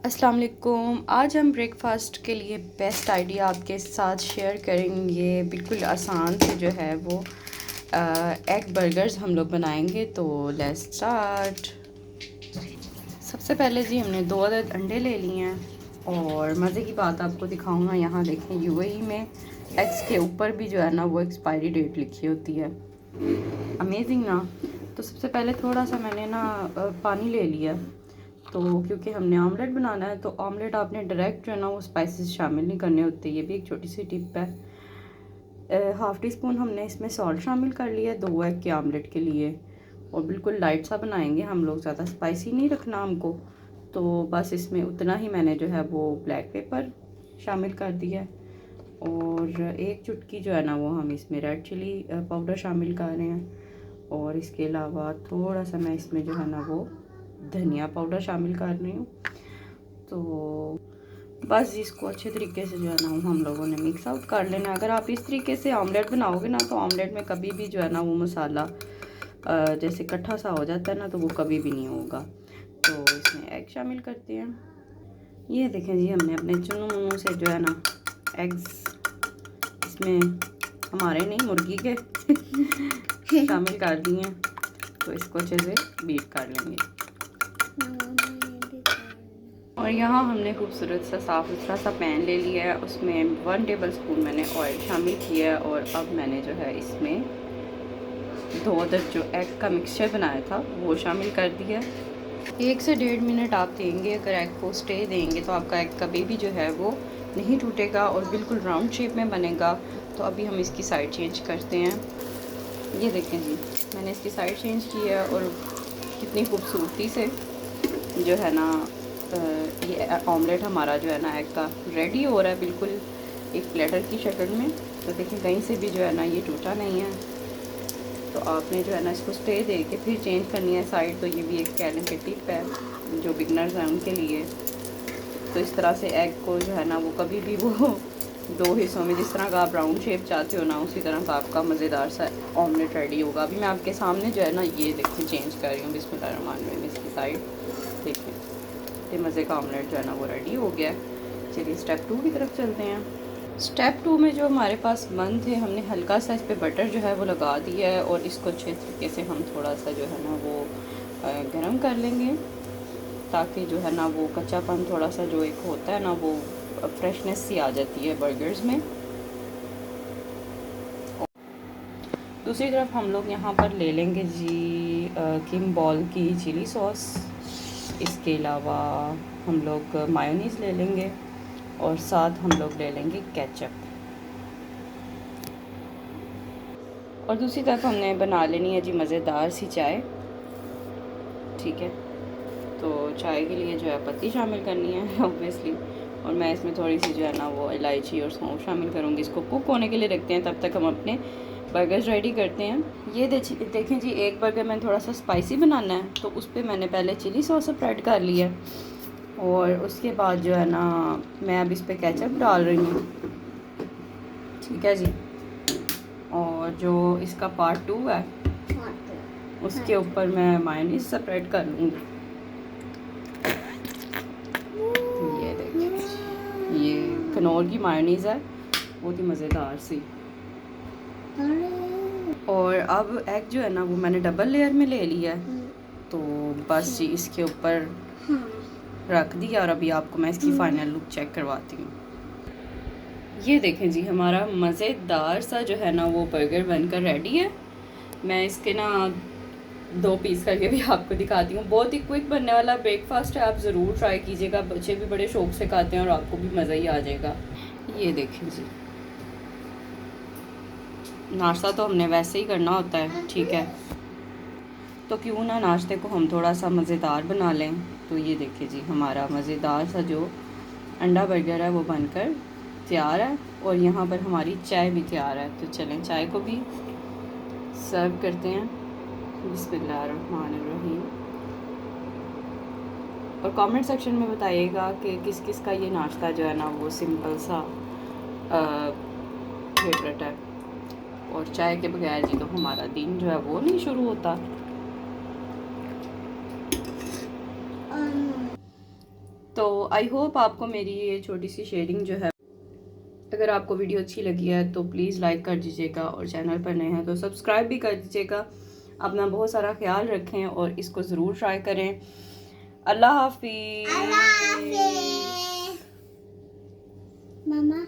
अस्सलाम वालेकुम। आज हम ब्रेकफास्ट के लिए बेस्ट आइडिया आपके साथ शेयर करेंगे। बिल्कुल आसान से जो है वो एग बर्गर्स हम लोग बनाएंगे। तो लेट्स स्टार्ट। सबसे पहले जी हमने 2 अदद अंडे ले लिए हैं और मज़े की बात आपको दिखाऊंगा। यहाँ देखें यूएई में एग्स के ऊपर भी जो है ना वो एक्सपायरी डेट लिखी होती है। अमेजिंग ना। तो सबसे पहले थोड़ा सा मैंने ना पानी ले लिया। तो क्योंकि हमने ऑमलेट बनाना है तो ऑमलेट आपने डायरेक्ट जो है ना वो स्पाइसेस शामिल नहीं करने होते। ये भी एक छोटी सी टिप है। हाफ़ टी स्पून हमने इसमें सॉल्ट शामिल कर लिया 2 एग के ऑमलेट के लिए। और बिल्कुल लाइट सा बनाएंगे हम लोग, ज़्यादा स्पाइसी नहीं रखना हमको। तो बस इसमें उतना ही मैंने जो है वो ब्लैक पेपर शामिल कर दिया है। और एक चुटकी जो है ना वो हम इसमें रेड चिली पाउडर शामिल कर रहे हैं। और इसके अलावा थोड़ा सा मैं इसमें जो है ना वो धनिया पाउडर शामिल कर रही हूँ। तो बस इसको अच्छे तरीके से जो है ना हम लोगों ने मिक्स आउट कर लेना। अगर आप इस तरीके से ऑमलेट बनाओगे ना तो ऑमलेट में कभी भी जो है ना वो मसाला जैसे इकट्ठा सा हो जाता है ना तो वो कभी भी नहीं होगा। तो इसमें एग शामिल करते हैं। ये देखें जी हमने अपने चुन्नू मुन्नू से जो है ना एग्स इसमें हमारे नहीं मुर्गी के शामिल कर दिए हैं। तो इसको अच्छे से बीट कर लेंगे। और यहाँ हमने खूबसूरत सा साफ़ सुथरा सा पैन ले लिया है। उसमें 1 टेबल स्पून मैंने ऑयल शामिल किया है। और अब मैंने जो है इसमें 2 अदद जो एग का मिक्सचर बनाया था वो शामिल कर दिया। 1 से 1.5 मिनट आप देंगे। अगर एग को स्टे देंगे तो आपका एग कभी भी जो है वो नहीं टूटेगा और बिल्कुल राउंड शेप में बनेगा। तो अभी हम इसकी साइड चेंज करते हैं। ये देखें जी मैंने इसकी साइड चेंज की है और कितनी खूबसूरती से जो है ना ये ऑमलेट हमारा जो है ना एग का रेडी हो रहा है, बिल्कुल एक प्लेटर की शक्ल में। तो देखिए कहीं से भी जो है ना ये टूटा नहीं है। तो आपने जो है ना इसको स्टे दे के फिर चेंज करनी है साइड। तो ये भी एक कैलन की टिप है जो बिगनर्स हैं उनके लिए। तो इस तरह से एग को जो है ना वो कभी भी वो 2 हिस्सों में जिस तरह का आप राउंड शेप चाहते हो ना उसी तरह का आपका मज़ेदार सा ऑमलेट रेडी होगा। अभी मैं आपके सामने जो है ना ये देखिए चेंज कर रही हूँ बिस्मिल्लाहिर्रहमानिर्रहीम इसकी साइड। देखिए ये मज़े का ऑमलेट जो है ना वो रेडी हो गया है। चलिए स्टेप 2 की तरफ चलते हैं। स्टेप 2 में जो हमारे पास बन थे हमने हल्का सा इस पर बटर जो है वो लगा दिया है। और इसको अच्छे तरीके से हम थोड़ा सा जो है ना वो गरम कर लेंगे ताकि जो है ना वो कच्चापन थोड़ा सा जो एक होता है ना वो फ्रेशनेस सी आ जाती है बर्गर्स में। दूसरी तरफ हम लोग यहाँ पर ले लेंगे जी किंग-बॉल की चिली सॉस। इसके अलावा हम लोग मायोनीज़ ले लेंगे और साथ हम लोग ले लेंगे केचप। और दूसरी तरफ हमने बना लेनी है जी मज़ेदार सी चाय। ठीक है, तो चाय के लिए जो है पत्ती शामिल करनी है ऑब्वियसली। और मैं इसमें थोड़ी सी जो है ना वो इलायची और सौंफ शामिल करूँगी। इसको कुक होने के लिए रखते हैं, तब तक हम अपने बर्गर्स रेडी करते हैं। ये देखें जी एक बर्गर मैंने थोड़ा सा स्पाइसी बनाना है तो उस पर मैंने पहले चिली सॉस स्प्रेड कर लिया। और उसके बाद जो है ना मैं अब इस पर केचप डाल रही हूँ। ठीक है जी। और जो इसका पार्ट 2 है उसके ऊपर मैं मायोनीज़ स्प्रेड कर लूँगी। ये देखिए ये कनौर की मायोनीज़ है, बहुत ही मज़ेदार सी। और अब एग जो है ना वो मैंने डबल लेयर में ले लिया है। तो बस जी इसके ऊपर रख दिया। और अभी आपको मैं इसकी फ़ाइनल लुक चेक करवाती हूँ। ये देखें जी हमारा मज़ेदार सा जो है ना वो बर्गर बनकर रेडी है। मैं इसके ना 2 पीस करके भी आपको दिखाती हूँ। बहुत ही क्विक बनने वाला ब्रेकफास्ट है, आप ज़रूर ट्राई कीजिएगा। बच्चे भी बड़े शौक से खाते हैं और आपको भी मज़ा ही आ जाएगा। ये देखें जी नाश्ता तो हमने वैसे ही करना होता है, ठीक है, तो क्यों ना नाश्ते को हम थोड़ा सा मज़ेदार बना लें। तो ये देखिए जी हमारा मज़ेदार सा जो अंडा बर्गर है वो बनकर तैयार है। और यहाँ पर हमारी चाय भी तैयार है। तो चलें चाय को भी सर्व करते हैं। बिस्मिल्लाहिर्रहमानिर्रहीम। और कमेंट सेक्शन में बताइएगा कि किस किस का ये नाश्ता जो है ना वो सिंपल सा फेवरेट है। और चाय के बगैर जी तो हमारा दिन जो है वो नहीं शुरू होता। तो आई होप आपको मेरी ये छोटी सी शेयरिंग जो है, अगर आपको वीडियो अच्छी लगी है तो प्लीज़ लाइक कर दीजिएगा और चैनल पर नए हैं तो सब्सक्राइब भी कर दीजिएगा। अपना बहुत सारा ख्याल रखें और इसको ज़रूर ट्राई करें। अल्लाह हाफिज़। मामा।